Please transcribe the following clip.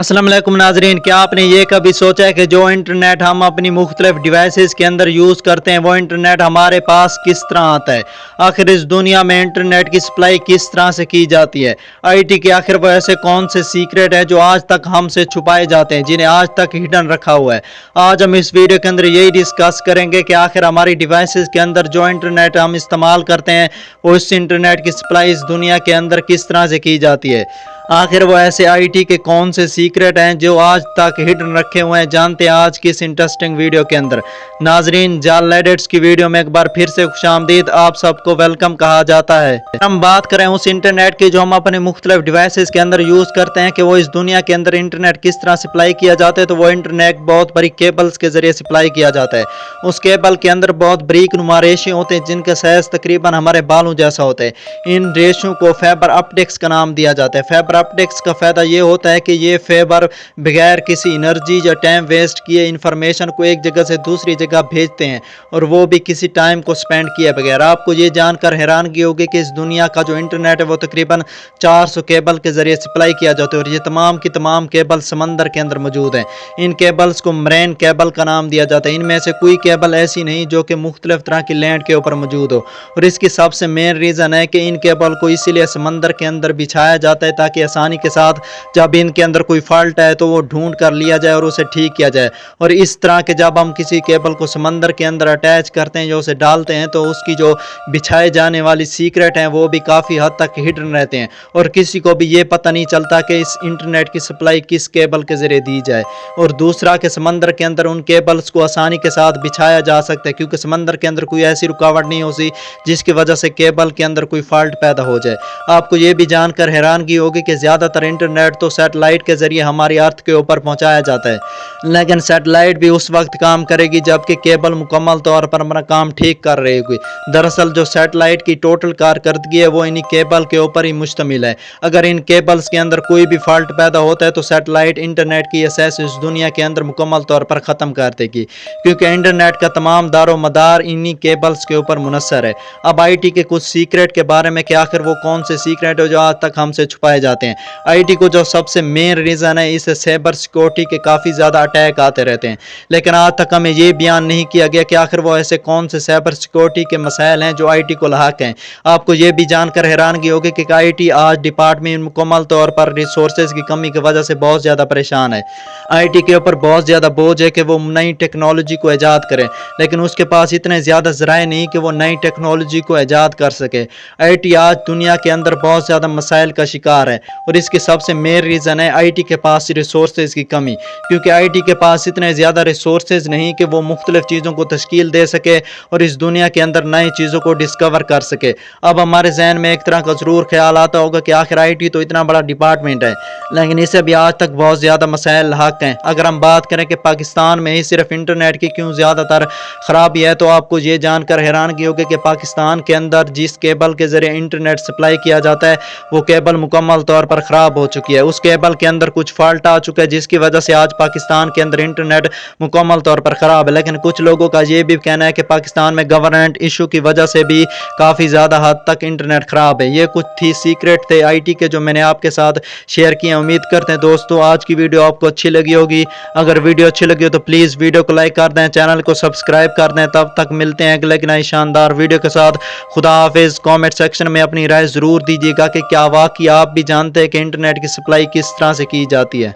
अस्सलाम वालेकुम नाजरीन, क्या आपने ये कभी सोचा है कि जो इंटरनेट हम अपनी मुख्तलिफ डिवाइसेस के अंदर यूज़ करते हैं वो इंटरनेट हमारे पास किस तरह आता है। आखिर इस दुनिया में इंटरनेट की सप्लाई किस तरह से की जाती है। आईटी के आखिर वो ऐसे कौन से सीक्रेट हैं जो आज तक हमसे छुपाए जाते हैं, जिन्हें आज तक हिडन रखा हुआ है। आज हम इस वीडियो के अंदर यही डिस्कस करेंगे कि आखिर हमारी डिवाइसेस के अंदर जो इंटरनेट हम इस्तेमाल करते हैं उस इंटरनेट की सप्लाई इस दुनिया के अंदर किस तरह से की जाती है। आखिर वो ऐसे आईटी के कौन से सीक्रेट हैं जो आज तक हिडन रखे हुए हैं, जानते हैं आज की इस इंटरेस्टिंग वीडियो के अंदर। नाजरीन, जाल लेडेट्स की वीडियो में एक बार फिर से खुशामदीद, आप सबको वेलकम कहा जाता है। हम बात करें उस इंटरनेट की जो हम अपने मुख्तलिफ डिवाइसेस के अंदर यूज़ करते हैं कि वो इस दुनिया के अंदर इंटरनेट किस तरह सप्लाई किया जाता है, तो वो इंटरनेट बहुत बड़ी केबल्स के जरिए सप्लाई किया जाता है। उस केबल के अंदर बहुत बारीक नुमा रेशे होते हैं जिनका साइज तकरीबन हमारे बालों जैसा होता है। इन रेशों को फाइबर ऑप्टिक्स का नाम दिया जाता है। फाइबर ऑप्टिक्स का फ़ायदा ये होता है कि ये फाइबर बगैर किसी एनर्जी या टाइम वेस्ट किए इंफॉर्मेशन को एक जगह से दूसरी जगह भेजते हैं, और वो भी किसी टाइम को स्पेंड किए बगैर। आपको ये जानकर हैरानगी होगी कि इस दुनिया का जो इंटरनेट है वो तकरीबन 400 केबल के ज़रिए सप्लाई किया जाता है, और ये तमाम की तमाम केबल समंदर के अंदर मौजूद हैं। इन केबल्स को मरीन केबल का नाम दिया जाता है। इनमें से कोई केबल ऐसी नहीं जो कि मुख्तलिफ तरह की लैंड के ऊपर मौजूद हो, और इसकी सबसे मेन रीज़न है कि इन केबल को इसीलिए समंदर के अंदर बिछाया जाता है ताकि आसानी के साथ जब इनके अंदर कोई फॉल्ट है तो वो ढूंढ कर लिया जाए और उसे ठीक किया जाए। और इस तरह के जब हम किसी केबल को समंदर के अंदर अटैच करते हैं, जो उसे डालते हैं, तो उसकी जो बिछाए जाने वाली सीक्रेट हैं वो भी काफ़ी हद तक हिडन रहते हैं, और किसी को भी ये पता नहीं चलता कि इस इंटरनेट की सप्लाई किस केबल के ज़रिए दी जाए। और दूसरा कि समंदर के अंदर उन केबल्स को आसानी के साथ बिछाया जा सकता है, क्योंकि समंदर के अंदर कोई ऐसी रुकावट नहीं होती जिसकी वजह से केबल के अंदर कोई फॉल्ट पैदा हो जाए। आपको ये भी जानकर हैरानगी होगी कि ज़्यादातर इंटरनेट तो सैटेलाइट के ज़रिए हमारी अर्थ के ऊपर पहुंचाया जाता है, लेकिन सैटेलाइट भी उस वक्त काम करेगी जबकि केबल मुकम्मल तौर पर अपना काम ठीक कर रही होगी। दरअसल जो सैटेलाइट की टोटल कारकर्दगी है वो इन्हीं केबल के ऊपर ही मुश्तमिल है। अगर इन केबल्स के अंदर कोई भी फॉल्ट पैदा होता है तो सैटेलाइट इंटरनेट की एक्सेस इस दुनिया के अंदर मुकम्मल तौर पर ख़त्म कर देगी, क्योंकि इंटरनेट का तमाम दारो मदार इन्हीं केबल्स के ऊपर मुनस्सर है। अब आईटी के कुछ सीक्रेट के बारे में कि आखिर वो कौन से सीक्रेट है जो आज तक हमसे छुपाए जाते हैं। आईटी को जो सबसे मेन रीज़न है, इस साइबर सिक्योरिटी के काफ़ी ज़्यादा अटैक आते रहते हैं, लेकिन आज तक हमें ये बयान नहीं किया गया कि आखिर वो ऐसे कौन से साइबर सिक्योरिटी के मसाइल हैं जो आईटी को लाक हैं। आपको ये भी जानकर हैरानगी होगी कि आईटी आज डिपार्टमेंट मुकम्मल तौर पर रिसोर्सेज की कमी की वजह से बहुत ज़्यादा परेशान है। आईटी के ऊपर बहुत ज़्यादा बोझ है कि वो नई टेक्नोलॉजी को ईजाद करें, लेकिन उसके पास इतने ज़्यादा ज़राए नहीं कि वो नई टेक्नोलॉजी को ईजाद कर सके। आईटी आज दुनिया के अंदर बहुत ज़्यादा मसाइल का शिकार है, और इसकी सबसे मेन रीज़न है आईटी के पास रिसोर्सेज की कमी, क्योंकि आईटी के पास इतने ज़्यादा रिसोर्सेज नहीं कि वो मुख्तलिफ चीज़ों को तश्कील दे सके और इस दुनिया के अंदर नई चीज़ों को डिस्कवर कर सके। अब हमारे जहन में एक तरह का ज़रूर ख्याल आता होगा कि आखिर आईटी तो इतना बड़ा डिपार्टमेंट है, लेकिन इसे भी आज तक बहुत ज़्यादा मसाइल लाक हैं। अगर हम बात करें कि पाकिस्तान में ही सिर्फ इंटरनेट की क्यों ज़्यादातर ख़राबी है, तो आपको ये जानकर हैरानगी होगी कि पाकिस्तान के अंदर जिस केबल के ज़रिए इंटरनेट सप्लाई किया जाता है वो केबल मुकम्मल तौर पर ख़राब हो चुकी है। उस केबल के अंदर कुछ फॉल्ट आ चुका है जिसकी वजह से आज पाकिस्तान के अंदर इंटरनेट मुकम्मल तौर पर ख़राब है। लेकिन कुछ लोगों का ये भी कहना है कि पाकिस्तान में गवर्नमेंट इशू की वजह से भी काफ़ी ज़्यादा हद तक इंटरनेट ख़राब है। ये कुछ थी सीक्रेट थे आईटी के जो मैंने आपके साथ शेयर किए। उम्मीद करते हैं दोस्तों आज की वीडियो आपको अच्छी लगी होगी। अगर वीडियो अच्छी लगी हो तो प्लीज़ वीडियो को लाइक कर दें, चैनल को सब्सक्राइब कर दें। तब तक मिलते हैं अगले नई शानदार वीडियो के साथ। खुदा हाफिज़। कॉमेंट सेक्शन में अपनी राय ज़रूर दीजिएगा कि क्या वाकई आप भी जानते हैं कि इंटरनेट की सप्लाई किस तरह से की जाती है।